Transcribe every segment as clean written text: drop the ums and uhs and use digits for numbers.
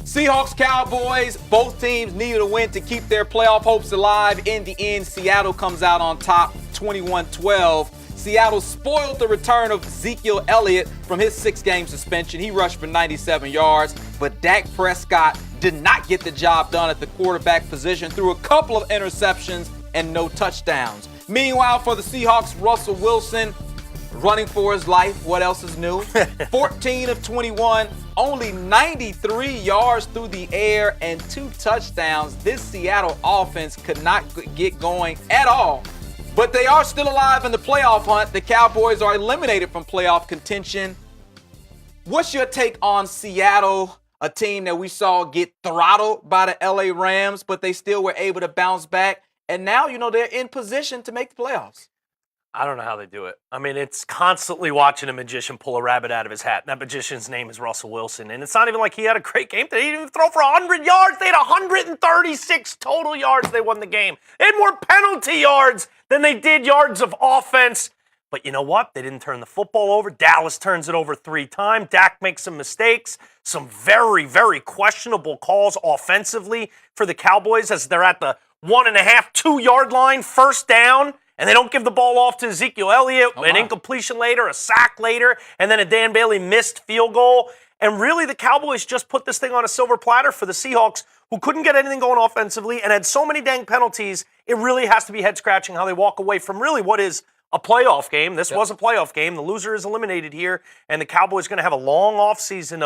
Seahawks, Cowboys, both teams needed a win to keep their playoff hopes alive. In the end, Seattle comes out on top 21-12. Seattle spoiled the return of Ezekiel Elliott from his 6-game suspension. He rushed for 97 yards, but Dak Prescott did not get the job done at the quarterback position, threw a couple of interceptions and no touchdowns. Meanwhile, for the Seahawks, Russell Wilson running for his life. What else is new? 14 of 21, only 93 yards through the air and 2 touchdowns. This Seattle offense could not get going at all. But they are still alive in the playoff hunt. The Cowboys are eliminated from playoff contention. What's your take on Seattle, a team that we saw get throttled by the LA Rams, but they still were able to bounce back? And now, they're in position to make the playoffs. I don't know how they do it. I mean, it's constantly watching a magician pull a rabbit out of his hat. That magician's name is Russell Wilson. And it's not even like he had a great game. They didn't even throw for 100 yards. They had 136 total yards. They won the game. They had more penalty yards than they did yards of offense. But you know what? They didn't turn the football over. Dallas turns it over 3 times. Dak makes some mistakes. Some very, very questionable calls offensively for the Cowboys as they're at the 1.5, 2-yard line, first down. And they don't give the ball off to Ezekiel Elliott, an incompletion later, a sack later, and then a Dan Bailey missed field goal. And really, the Cowboys just put this thing on a silver platter for the Seahawks, who couldn't get anything going offensively and had so many dang penalties. It really has to be head-scratching how they walk away from really what is a playoff game. This was a playoff game. The loser is eliminated here, and the Cowboys are going to have a long offseason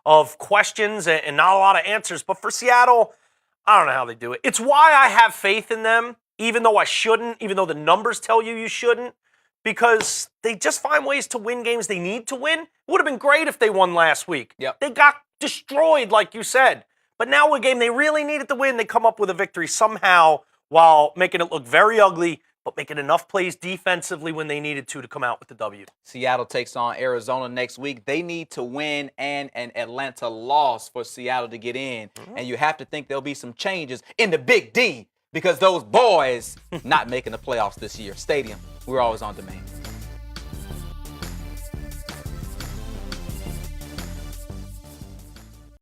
of questions and not a lot of answers. But for Seattle, I don't know how they do it. It's why I have faith in them. Even though I shouldn't, even though the numbers tell you shouldn't, because they just find ways to win games they need to win. It would have been great if they won last week. Yep. They got destroyed, like you said. But now a game they really needed to win, they come up with a victory somehow while making it look very ugly, but making enough plays defensively when they needed to come out with the W. Seattle takes on Arizona next week. They need to win and an Atlanta loss for Seattle to get in. And you have to think there'll be some changes in the Big D, because those boys not making the playoffs this year. Stadium, we're always on demand.